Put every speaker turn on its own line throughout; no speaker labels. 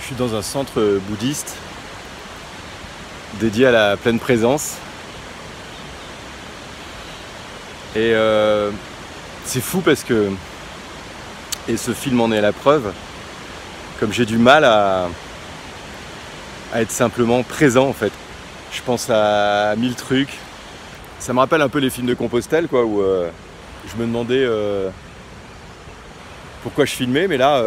suis dans un centre bouddhiste dédié à la pleine présence. Et c'est fou parce que, et ce film en est la preuve, comme j'ai du mal à être simplement présent en fait. Je pense à 1000 trucs. Ça me rappelle un peu les films de Compostelle quoi, où je me demandais pourquoi je filmais, mais là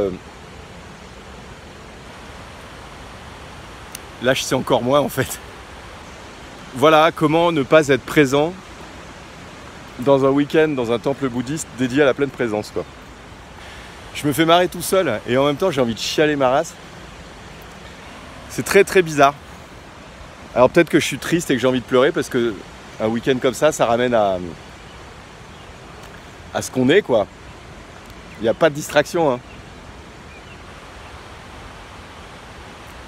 je sais encore moins en fait. Voilà comment ne pas être présent dans un week-end, dans un temple bouddhiste dédié à la pleine présence quoi. Je me fais marrer tout seul et en même temps j'ai envie de chialer ma race. C'est très très bizarre. Alors peut-être que je suis triste et que j'ai envie de pleurer parce que un week-end comme ça ramène à ce qu'on est quoi. Il n'y a pas de distraction hein.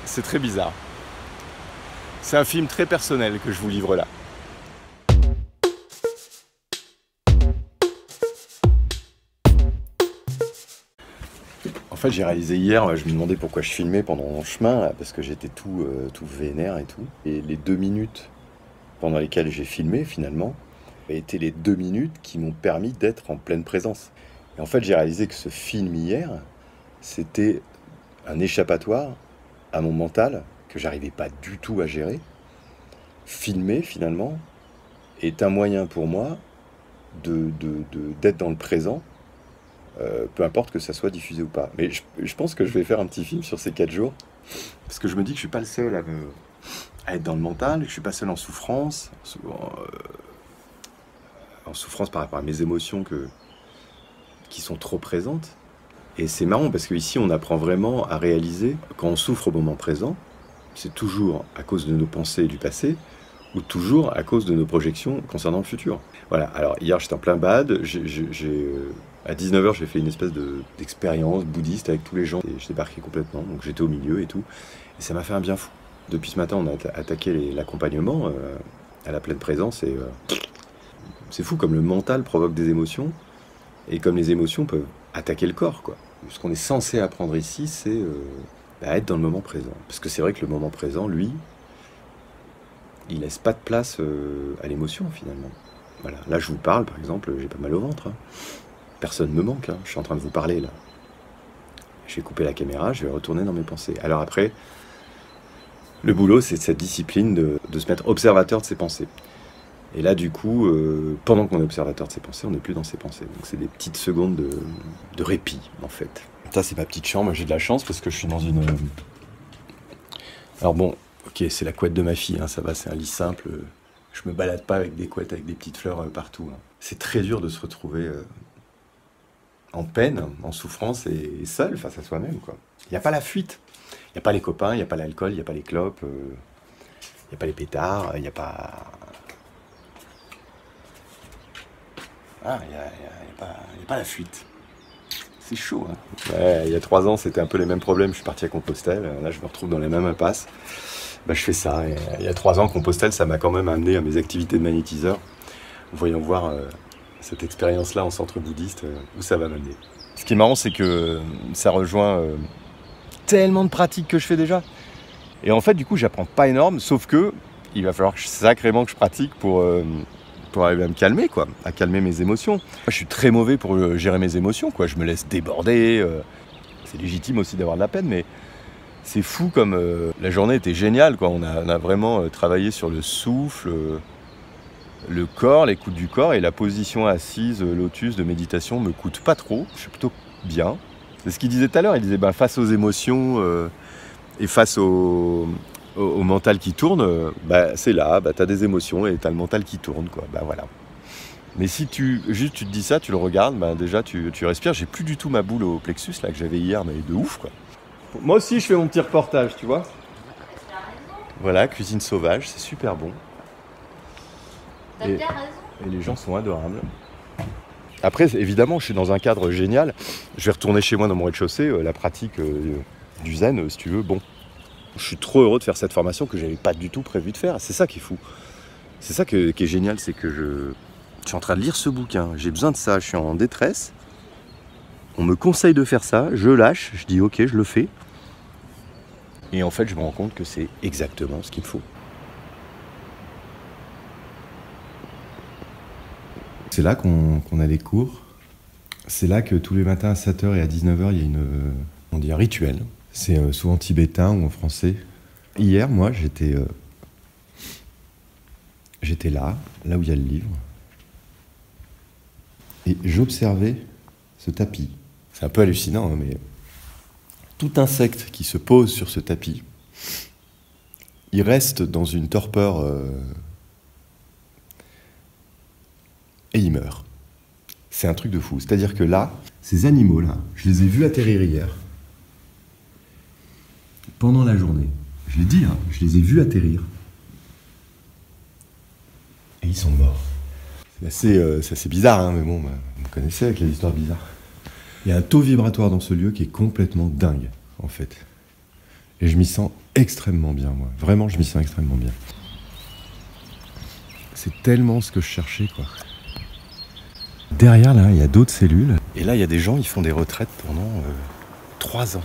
C'est très bizarre. C'est un film très personnel que je vous livre là. En fait, j'ai réalisé hier, je me demandais pourquoi je filmais pendant mon chemin, là, parce que j'étais tout vénère et tout. Et les 2 minutes pendant lesquelles j'ai filmé, finalement, étaient les 2 minutes qui m'ont permis d'être en pleine présence. Et en fait, j'ai réalisé que ce film hier, c'était un échappatoire à mon mental que j'arrivais pas du tout à gérer. Filmer, finalement, est un moyen pour moi d'être dans le présent, peu importe que ça soit diffusé ou pas. Mais je pense que je vais faire un petit film sur ces 4 jours, parce que je me dis que je suis pas le seul à être dans le mental, que je suis pas seul en souffrance, par rapport à mes émotions qui sont trop présentes. Et c'est marrant, parce qu'ici, on apprend vraiment à réaliser, quand on souffre au moment présent, c'est toujours à cause de nos pensées du passé, ou toujours à cause de nos projections concernant le futur. Voilà, alors hier j'étais en plein bad, à 19h j'ai fait une espèce d'expérience bouddhiste avec tous les gens, et je débarquais complètement, donc j'étais au milieu et tout, et ça m'a fait un bien fou. Depuis ce matin on a attaqué l'accompagnement à la pleine présence, et c'est fou comme le mental provoque des émotions, et comme les émotions peuvent attaquer le corps, quoi. Ce qu'on est censé apprendre ici, c'est être dans le moment présent. Parce que c'est vrai que le moment présent, lui, il laisse pas de place à l'émotion finalement. Voilà. Là je vous parle par exemple, j'ai pas mal au ventre. Hein. Personne me manque, hein. Je suis en train de vous parler là. Je vais couper la caméra, je vais retourner dans mes pensées. Alors après, le boulot c'est cette discipline de se mettre observateur de ses pensées. Et là du coup, pendant qu'on est observateur de ses pensées, on n'est plus dans ses pensées. Donc c'est des petites secondes de répit en fait. Ça c'est ma petite chambre, j'ai de la chance parce que je suis dans une... Alors bon, ok, c'est la couette de ma fille, hein, ça va, c'est un lit simple. Je me balade pas avec des couettes, avec des petites fleurs partout. Hein. C'est très dur de se retrouver en peine, en souffrance et seul face à soi-même, quoi. Il n'y a pas la fuite. Il n'y a pas les copains, il n'y a pas l'alcool, il n'y a pas les clopes, il n'y a pas les pétards, il n'y a pas... Ah, il n'y a pas la fuite. C'est chaud, hein. Ouais, il y a 3 ans, c'était un peu les mêmes problèmes. Je suis parti à Compostelle. Là, je me retrouve dans les mêmes impasses. Je fais ça. Et il y a 3 ans, Compostelle, ça m'a quand même amené à mes activités de magnétiseur. Voyons voir cette expérience-là en centre bouddhiste, où ça va m'amener. Ce qui est marrant, c'est que ça rejoint tellement de pratiques que je fais déjà. Et en fait, du coup, j'apprends pas énorme, sauf que il va falloir sacrément que je pratique pour arriver à me calmer, quoi, à calmer mes émotions. Moi, je suis très mauvais pour gérer mes émotions, quoi. Je me laisse déborder. C'est légitime aussi d'avoir de la peine, mais c'est fou comme la journée était géniale, quoi. On a vraiment travaillé sur le souffle, le corps, l'écoute du corps, et la position assise, lotus de méditation me coûte pas trop. Je suis plutôt bien. C'est ce qu'il disait tout à l'heure. Il disait face aux émotions et face au mental qui tourne, c'est là, t'as des émotions et t'as le mental qui tourne, quoi. Voilà. Mais si tu te dis ça, tu le regardes, déjà tu respires. J'ai plus du tout ma boule au plexus là que j'avais hier, mais de ouf, quoi. Moi aussi je fais mon petit reportage, tu vois. Voilà, cuisine sauvage, c'est super bon.
T'as bien raison.
Et les gens sont adorables. Après, évidemment, je suis dans un cadre génial. Je vais retourner chez moi dans mon rez-de-chaussée, la pratique du zen, si tu veux, bon. Je suis trop heureux de faire cette formation que j'avais pas du tout prévu de faire. C'est ça qui est fou. C'est ça qui est génial, c'est que je suis en train de lire ce bouquin. J'ai besoin de ça, je suis en détresse. On me conseille de faire ça, je lâche, je dis ok, je le fais. Et en fait, je me rends compte que c'est exactement ce qu'il me faut. C'est là qu'on a les cours. C'est là que tous les matins à 7h et à 19h, il y a un rituel. C'est souvent tibétain ou en français. Hier, moi, j'étais là où il y a le livre. Et j'observais ce tapis. C'est un peu hallucinant, hein, mais tout insecte qui se pose sur ce tapis, il reste dans une torpeur et il meurt. C'est un truc de fou. C'est-à-dire que là, ces animaux-là, je les ai vus atterrir hier, pendant la journée. Je l'ai dit, hein, je les ai vus atterrir. Et ils sont morts. C'est assez bizarre, hein, mais bon, vous me connaissez avec les histoires bizarres. Il y a un taux vibratoire dans ce lieu qui est complètement dingue, en fait. Et je m'y sens extrêmement bien, moi. Vraiment, je m'y sens extrêmement bien. C'est tellement ce que je cherchais, quoi. Derrière, là, il y a d'autres cellules. Et là, il y a des gens, ils font des retraites pendant 3 ans.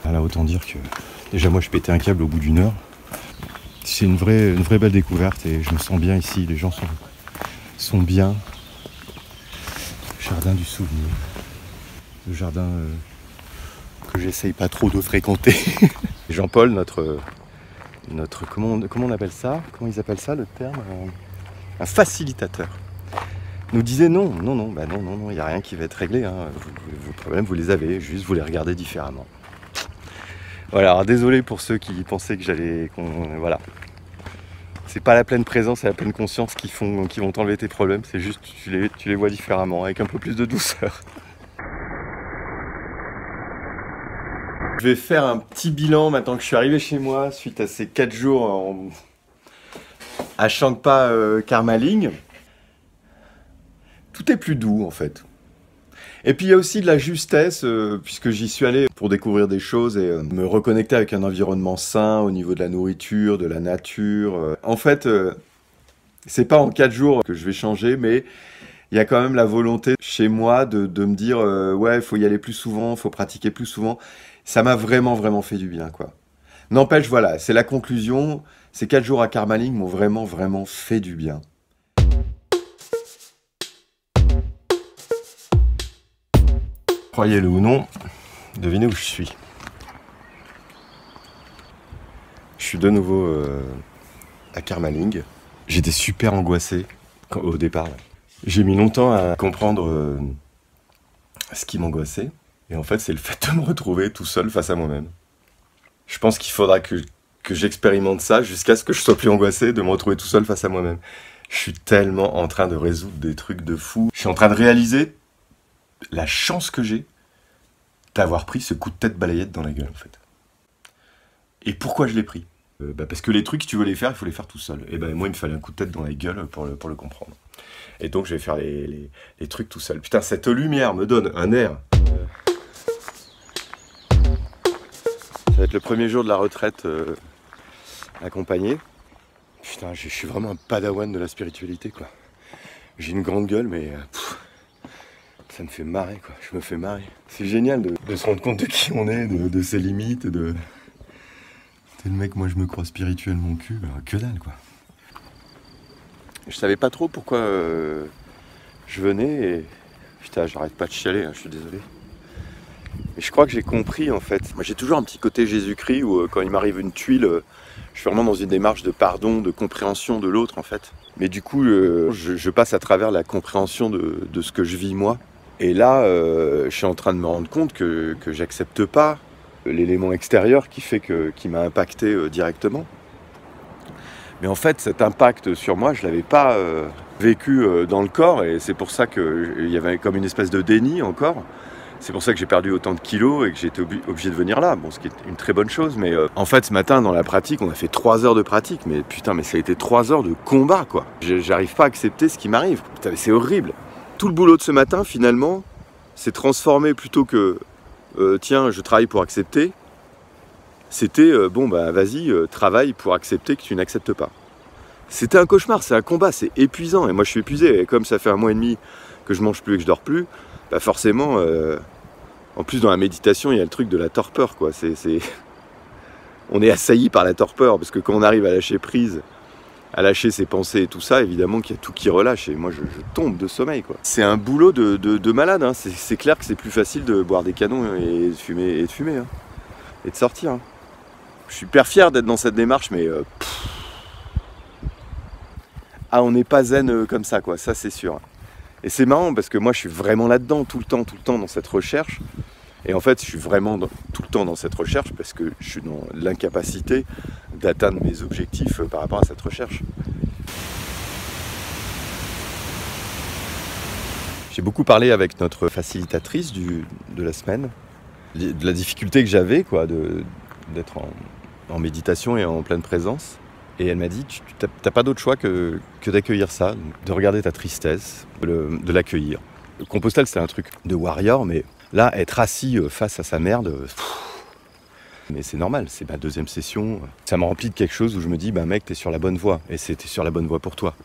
Voilà, autant dire que... Déjà, moi, je pétais un câble au bout d'1 heure. C'est une vraie belle découverte et je me sens bien ici. Les gens sont bien. Jardin du souvenir. Le jardin que j'essaye pas trop de fréquenter. Jean-Paul, notre comment on appelle ça? Comment ils appellent ça, le terme? Un facilitateur. Nous disait non, il n'y a rien qui va être réglé. Hein. Vos problèmes, vous les avez, juste vous les regardez différemment. Voilà, alors désolé pour ceux qui pensaient que j'allais... voilà. C'est pas la pleine présence et la pleine conscience qui vont t'enlever tes problèmes, c'est juste tu les vois différemment, avec un peu plus de douceur. Je vais faire un petit bilan maintenant que je suis arrivé chez moi, suite à ces 4 jours à Shangpa Karmaling. Tout est plus doux en fait. Et puis il y a aussi de la justesse, puisque j'y suis allé pour découvrir des choses et me reconnecter avec un environnement sain au niveau de la nourriture, de la nature. En fait, c'est pas en 4 jours que je vais changer, mais il y a quand même la volonté chez moi de me dire ouais, il faut y aller plus souvent, il faut pratiquer plus souvent. Ça m'a vraiment fait du bien, quoi. N'empêche, voilà, c'est la conclusion. Ces 4 jours à Karmaling m'ont vraiment fait du bien. Croyez-le ou non, devinez où je suis. Je suis de nouveau à Karmaling. J'étais super angoissé au départ. J'ai mis longtemps à comprendre ce qui m'angoissait. Et en fait, c'est le fait de me retrouver tout seul face à moi-même. Je pense qu'il faudra que j'expérimente ça jusqu'à ce que je sois plus angoissé de me retrouver tout seul face à moi-même. Je suis tellement en train de résoudre des trucs de fou. Je suis en train de réaliser la chance que j'ai d'avoir pris ce coup de tête balayette dans la gueule, en fait. Et pourquoi je l'ai pris? Parce que les trucs, si tu veux les faire, il faut les faire tout seul. Et moi, il me fallait un coup de tête dans la gueule pour le comprendre. Et donc, je vais faire les trucs tout seul. Putain, cette lumière me donne un air. Ça va être le premier jour de la retraite accompagné. Putain, je suis vraiment un padawan de la spiritualité, quoi. J'ai une grande gueule, mais... ça me fait marrer, quoi. Je me fais marrer. C'est génial de se rendre compte de qui on est, de ses limites, de... T'es le mec, moi je me crois spirituel mon cul, que dalle, quoi. Je savais pas trop pourquoi je venais et... Putain, j'arrête pas de chialer, hein, je suis désolé. Et je crois que j'ai compris, en fait. Moi j'ai toujours un petit côté Jésus-Christ où quand il m'arrive une tuile, je suis vraiment dans une démarche de pardon, de compréhension de l'autre, en fait. Mais du coup, je passe à travers la compréhension de ce que je vis, moi. Et là, je suis en train de me rendre compte que j'accepte pas l'élément extérieur qui m'a impacté directement. Mais en fait, cet impact sur moi, je l'avais pas vécu dans le corps, et c'est pour ça qu'il y avait comme une espèce de déni encore. C'est pour ça que j'ai perdu autant de kilos et que j'ai été obligé de venir là, bon, ce qui est une très bonne chose. Mais en fait, ce matin, dans la pratique, on a fait 3 heures de pratique, mais putain, mais ça a été 3 heures de combat, quoi. J'arrive pas à accepter ce qui m'arrive. Putain, mais c'est horrible. Tout le boulot de ce matin, finalement, s'est transformé plutôt que tiens, je travaille pour accepter. C'était bon, bah vas-y, travaille pour accepter que tu n'acceptes pas. C'était un cauchemar, c'est un combat, c'est épuisant. Et moi, je suis épuisé. Et comme ça fait 1 mois et demi que je mange plus et que je dors plus, bah forcément, en plus dans la méditation, il y a le truc de la torpeur, quoi. on est assailli par la torpeur, parce que quand on arrive à lâcher prise, à lâcher ses pensées et tout ça, évidemment qu'il y a tout qui relâche, et moi je tombe de sommeil, quoi. C'est un boulot de malade, hein. C'est clair que c'est plus facile de boire des canons et de fumer, hein. Et de sortir, hein. Je suis hyper fier d'être dans cette démarche, mais ah, on n'est pas zen comme ça, quoi, ça c'est sûr. Et c'est marrant parce que moi je suis vraiment là-dedans tout le temps dans cette recherche. Et en fait je suis vraiment tout le temps dans cette recherche parce que je suis dans l'incapacité d'atteindre mes objectifs par rapport à cette recherche. J'ai beaucoup parlé avec notre facilitatrice de la semaine, de la difficulté que j'avais, quoi, d'être en méditation et en pleine présence. Et elle m'a dit, tu n'as pas d'autre choix que d'accueillir ça, de regarder ta tristesse, de l'accueillir. Le Compostelle, c'est un truc de warrior, mais là, être assis face à sa merde, mais c'est normal, c'est ma deuxième session. Ça me remplit de quelque chose où je me dis, bah mec, t'es sur la bonne voie, et t'es sur la bonne voie pour toi.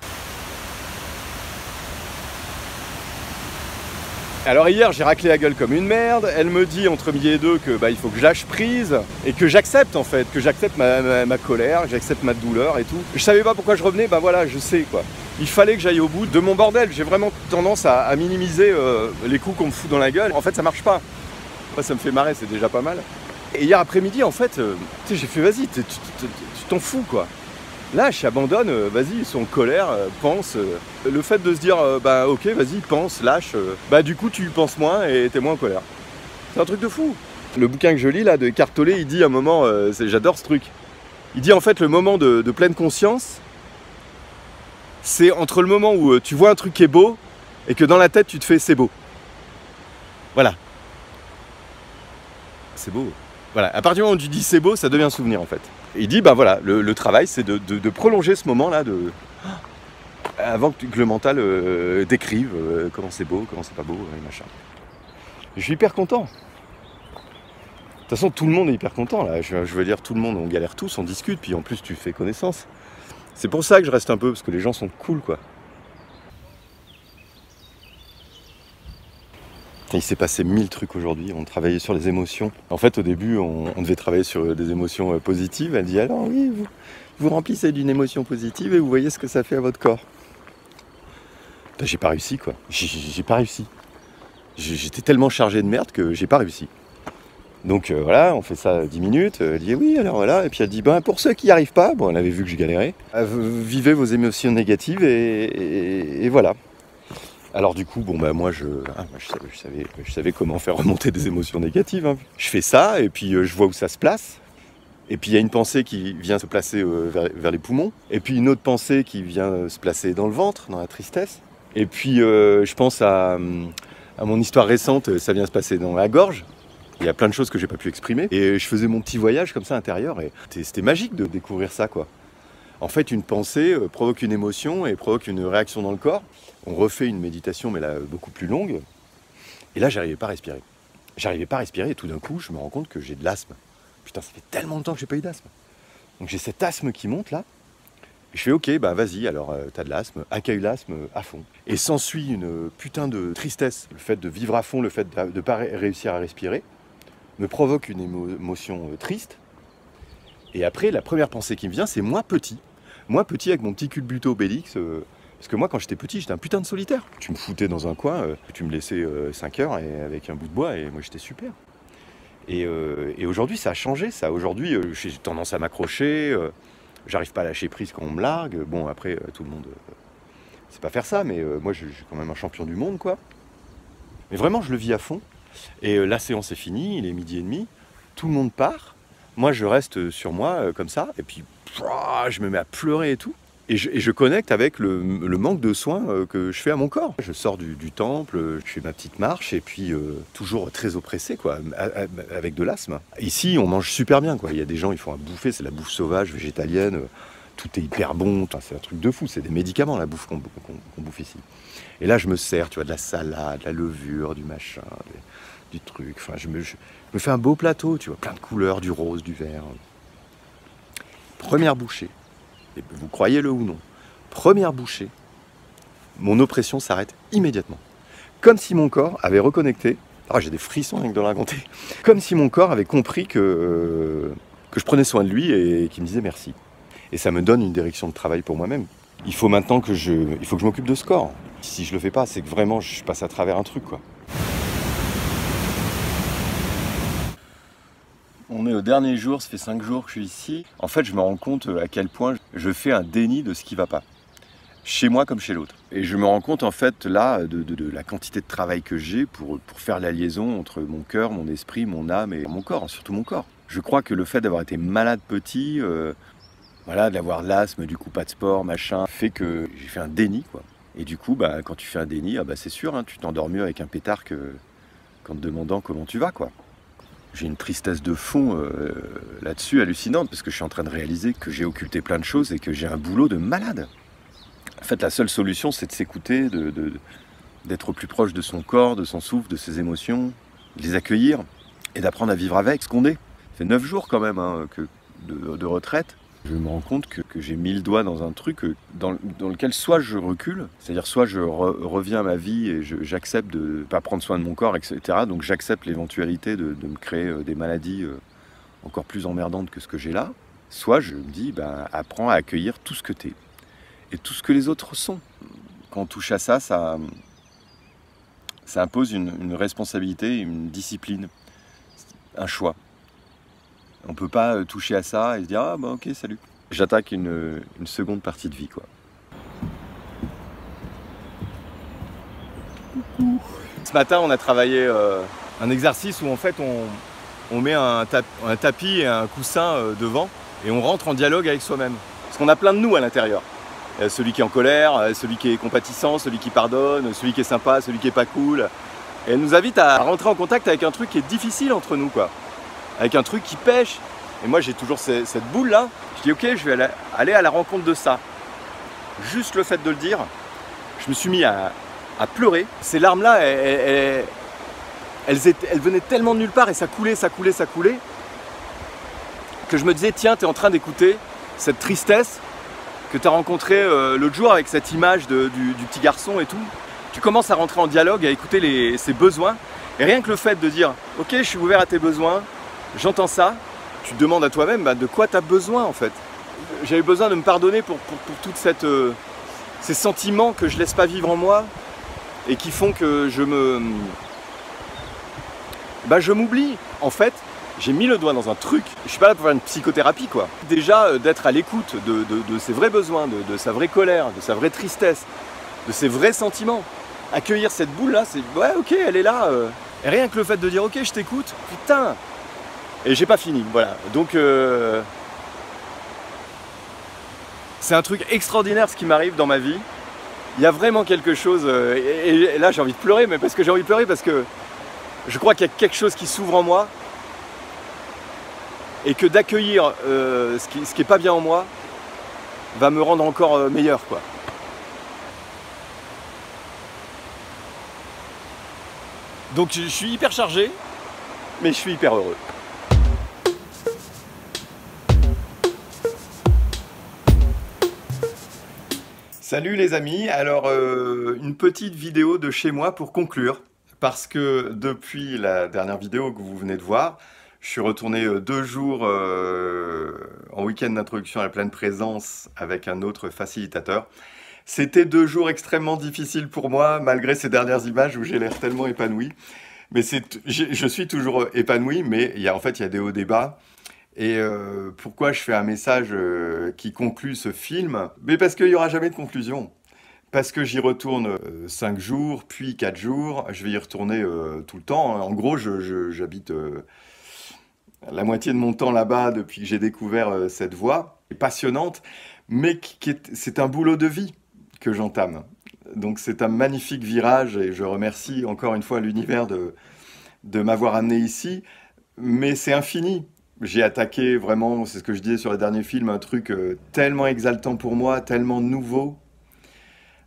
Alors hier j'ai raclé la gueule comme une merde, elle me dit entre midi et deux que il faut que je lâche prise et que j'accepte en fait, que j'accepte ma colère, que j'accepte ma douleur et tout. Je savais pas pourquoi je revenais, voilà je sais quoi. Il fallait que j'aille au bout de mon bordel, j'ai vraiment tendance à minimiser les coups qu'on me fout dans la gueule. En fait ça marche pas, moi, ça me fait marrer, c'est déjà pas mal. Et hier après-midi en fait, j'ai fait vas-y, tu t'en fous quoi. Lâche, abandonne, vas-y, ils sont en colère, pense. Le fait de se dire, ok, vas-y, pense, lâche, du coup tu penses moins et t'es moins en colère. C'est un truc de fou. Le bouquin que je lis là de Eckhart Tolle, il dit à un moment, j'adore ce truc. Il dit en fait le moment de pleine conscience, c'est entre le moment où tu vois un truc qui est beau et que dans la tête tu te fais c'est beau. Voilà. C'est beau. Voilà, à partir du moment où tu dis c'est beau, ça devient un souvenir en fait. Et il dit, voilà, le travail c'est de prolonger ce moment-là, avant que le mental décrive comment c'est beau, comment c'est pas beau, et machin. Je suis hyper content. De toute façon, tout le monde est hyper content là. Je veux dire, tout le monde, on galère tous, on discute, puis en plus tu fais connaissance. C'est pour ça que je reste un peu, parce que les gens sont cool, quoi. Il s'est passé 1000 trucs aujourd'hui, on travaillait sur les émotions. En fait, au début, on devait travailler sur des émotions positives. Elle dit, alors oui, vous remplissez d'une émotion positive et vous voyez ce que ça fait à votre corps. J'ai pas réussi, quoi. J'ai pas réussi. J'étais tellement chargé de merde que j'ai pas réussi. Donc voilà, on fait ça 10 minutes. Elle dit, oui, alors voilà. Et puis elle dit, pour ceux qui n'y arrivent pas, elle avait vu que je galérais, vivez vos émotions négatives et voilà. Alors du coup, moi je savais comment faire remonter des émotions négatives, hein. Je fais ça et puis je vois où ça se place. Et puis il y a une pensée qui vient se placer vers les poumons. Et puis une autre pensée qui vient se placer dans le ventre, dans la tristesse. Et puis je pense à mon histoire récente, ça vient se passer dans la gorge. Il y a plein de choses que j'ai pas pu exprimer. Et je faisais mon petit voyage comme ça intérieur et c'était magique de découvrir ça, quoi. En fait, une pensée provoque une émotion et provoque une réaction dans le corps. On refait une méditation, mais là, beaucoup plus longue. Et là, j'arrivais pas à respirer. J'arrivais pas à respirer et tout d'un coup, je me rends compte que j'ai de l'asthme. Putain, ça fait tellement de temps que j'ai pas eu d'asthme. Donc j'ai cet asthme qui monte là. Et je fais ok, vas-y, alors t'as de l'asthme, accueille l'asthme à fond. Et s'ensuit une putain de tristesse. Le fait de vivre à fond, le fait de pas réussir à respirer, me provoque une émotion triste. Et après, la première pensée qui me vient, c'est moi petit. Moi petit avec mon petit cul de buto Obélix. Parce que moi, quand j'étais petit, j'étais un putain de solitaire. Tu me foutais dans un coin, tu me laissais 5 heures avec un bout de bois et moi j'étais super. Et aujourd'hui, ça a changé, ça. Aujourd'hui, j'ai tendance à m'accrocher, j'arrive pas à lâcher prise quand on me largue. Bon, après, tout le monde sait pas faire ça, mais moi, je suis quand même un champion du monde, quoi. Mais vraiment, je le vis à fond. Et la séance est finie, il est 12h30, tout le monde part. Moi, je reste sur moi, comme ça, et puis je me mets à pleurer et tout. Et je connecte avec le manque de soins que je fais à mon corps. Je sors du temple, je fais ma petite marche et puis toujours très oppressé, quoi, avec de l'asthme. Ici, on mange super bien, quoi. Il y a des gens, ils font à bouffer, c'est la bouffe sauvage, végétalienne, tout est hyper bon, c'est un truc de fou, c'est des médicaments la bouffe qu'on bouffe ici. Et là, je me sers, tu vois, de la salade, de la levure, du machin, du truc. Enfin, je me fais un beau plateau, tu vois, plein de couleurs, du rose, du vert. Première bouchée. Et vous croyez-le ou non, première bouchée, mon oppression s'arrête immédiatement. Comme si mon corps avait reconnecté, j'ai des frissons avec de le raconter, comme si mon corps avait compris que que je prenais soin de lui et qu'il me disait merci. Et ça me donne une direction de travail pour moi-même. Il faut maintenant que je m'occupe de ce corps. Si je le fais pas, c'est que vraiment je passe à travers un truc, quoi. On est au dernier jour, ça fait 5 jours que je suis ici. En fait, je me rends compte à quel point je fais un déni de ce qui va pas. Chez moi comme chez l'autre. Et je me rends compte en fait là de la quantité de travail que j'ai pour faire la liaison entre mon cœur, mon esprit, mon âme et mon corps, surtout mon corps. Je crois que le fait d'avoir été malade petit, voilà, d'avoir l'asthme, du coup pas de sport, machin, fait que j'ai fait un déni, quoi. Et du coup, bah, quand tu fais un déni, ah bah, c'est sûr, hein, tu t'endors mieux avec un pétard qu'en te demandant comment tu vas, quoi. J'ai une tristesse de fond là-dessus hallucinante parce que je suis en train de réaliser que j'ai occulté plein de choses et que j'ai un boulot de malade. En fait, la seule solution, c'est de s'écouter, d'être au plus proche de son corps, de son souffle, de ses émotions, de les accueillir et d'apprendre à vivre avec ce qu'on est. Ça fait 9 jours quand même hein, de retraite. Je me rends compte que j'ai mis le doigt dans un truc dans lequel soit je recule, c'est-à-dire soit je reviens à ma vie et j'accepte de ne pas prendre soin de mon corps, etc. Donc j'accepte l'éventualité de me créer des maladies encore plus emmerdantes que ce que j'ai là. Soit je me dis, ben, apprends à accueillir tout ce que tu es. Et tout ce que les autres sont. Quand on touche à ça, ça impose une responsabilité, une discipline, un choix. On ne peut pas toucher à ça et se dire « Ah bah ok, salut ». J'attaque une seconde partie de vie, quoi. Ce matin, on a travaillé un exercice où en fait on met un tapis et un coussin devant et on rentre en dialogue avec soi-même. Parce qu'on a plein de nous à l'intérieur. Celui qui est en colère, celui qui est compatissant, celui qui pardonne, celui qui est sympa, celui qui est pas cool. Et elle nous invite à rentrer en contact avec un truc qui est difficile entre nous, quoi. Avec un truc qui pêche. Et moi j'ai toujours cette boule là. Je dis ok, je vais aller à la rencontre de ça. Juste le fait de le dire, je me suis mis à pleurer. Ces larmes là, elles venaient tellement de nulle part et ça coulait, que je me disais tiens, t'es en train d'écouter cette tristesse que tu as rencontré l'autre jour avec cette image du petit garçon et tout. Tu commences à rentrer en dialogue, à écouter ses besoins. Et rien que le fait de dire « Ok, je suis ouvert à tes besoins, j'entends ça », tu te demandes à toi-même bah, de quoi tu as besoin en fait. J'avais besoin de me pardonner pour tous ces sentiments que je laisse pas vivre en moi et qui font que je m'oublie. En fait, j'ai mis le doigt dans un truc, je suis pas là pour faire une psychothérapie quoi. Déjà d'être à l'écoute de ses vrais besoins, de sa vraie colère, de sa vraie tristesse, de ses vrais sentiments. Accueillir cette boule là, c'est ouais ok elle est là. Et rien que le fait de dire ok je t'écoute, putain. Et j'ai pas fini, voilà. Donc c'est un truc extraordinaire ce qui m'arrive dans ma vie. Il y a vraiment quelque chose, et là j'ai envie de pleurer, mais parce que j'ai envie de pleurer parce que je crois qu'il y a quelque chose qui s'ouvre en moi. Et que d'accueillir ce qui est pas bien en moi va me rendre encore meilleur quoi. Donc je suis hyper chargé, mais je suis hyper heureux. Salut les amis, alors une petite vidéo de chez moi pour conclure, parce que depuis la dernière vidéo que vous venez de voir, je suis retourné 2 jours en week-end d'introduction à la pleine présence avec un autre facilitateur. C'était 2 jours extrêmement difficiles pour moi, malgré ces dernières images où j'ai l'air tellement épanoui. Mais je suis toujours épanoui, mais en fait, il y a des hauts, des bas. Et pourquoi je fais un message qui conclut ce film? Mais parce qu'il n'y aura jamais de conclusion. Parce que j'y retourne 5 jours, puis 4 jours. Je vais y retourner tout le temps. En gros, j'habite la moitié de mon temps là-bas depuis que j'ai découvert cette voie. Passionnante, mais c'est un boulot de vie que j'entame. Donc c'est un magnifique virage et je remercie encore une fois l'univers de m'avoir amené ici. Mais c'est infini. J'ai attaqué vraiment, c'est ce que je disais sur les derniers films, un truc tellement exaltant pour moi, tellement nouveau,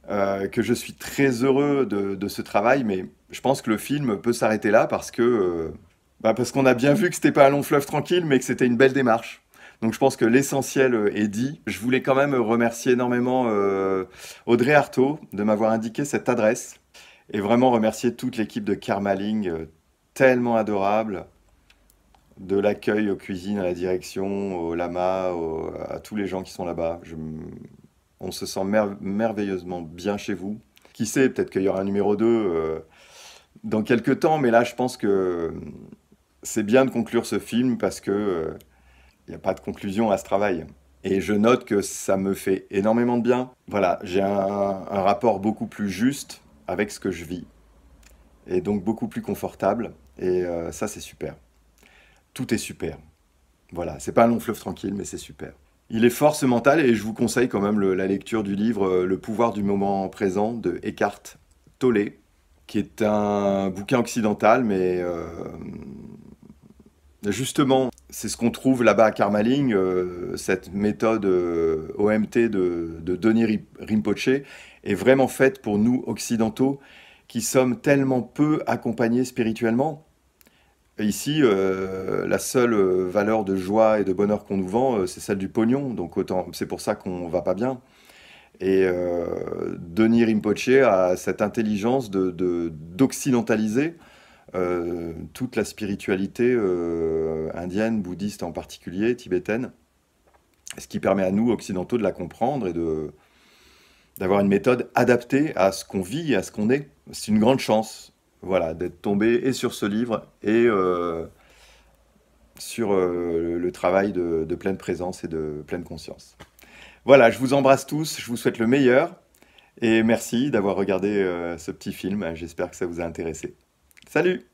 que je suis très heureux de ce travail. Mais je pense que le film peut s'arrêter là parce qu'on a bien vu que c'était pas un long fleuve tranquille, mais que c'était une belle démarche. Donc je pense que l'essentiel est dit. Je voulais quand même remercier énormément Audrey Artaud de m'avoir indiqué cette adresse et vraiment remercier toute l'équipe de Karmaling, tellement adorable. de l'accueil aux cuisines, à la direction, au lama, à tous les gens qui sont là-bas. On se sent merveilleusement bien chez vous. Qui sait, peut-être qu'il y aura un numéro 2 dans quelques temps, mais là, je pense que c'est bien de conclure ce film parce que il n'y a pas de conclusion à ce travail. Et je note que ça me fait énormément de bien. Voilà, j'ai un rapport beaucoup plus juste avec ce que je vis. Et donc beaucoup plus confortable. Et ça, c'est super. Tout est super. Voilà, c'est pas un long fleuve tranquille, mais c'est super. Il est force mentale et je vous conseille quand même la lecture du livre Le pouvoir du moment présent de Eckhart Tolle, qui est un bouquin occidental, mais justement, c'est ce qu'on trouve là-bas à Karmaling, cette méthode OMT de Denis Rinpoche est vraiment faite pour nous occidentaux qui sommes tellement peu accompagnés spirituellement. Et ici, la seule valeur de joie et de bonheur qu'on nous vend, c'est celle du pognon. Donc autant, c'est pour ça qu'on va pas bien. Et Denis Rinpoche a cette intelligence d'occidentaliser toute la spiritualité indienne, bouddhiste en particulier, tibétaine, ce qui permet à nous, occidentaux, de la comprendre et d'avoir une méthode adaptée à ce qu'on vit et à ce qu'on est. C'est une grande chance, voilà, d'être tombé et sur ce livre et sur le travail de pleine présence et de pleine conscience. Voilà, je vous embrasse tous, je vous souhaite le meilleur et merci d'avoir regardé ce petit film. J'espère que ça vous a intéressé. Salut!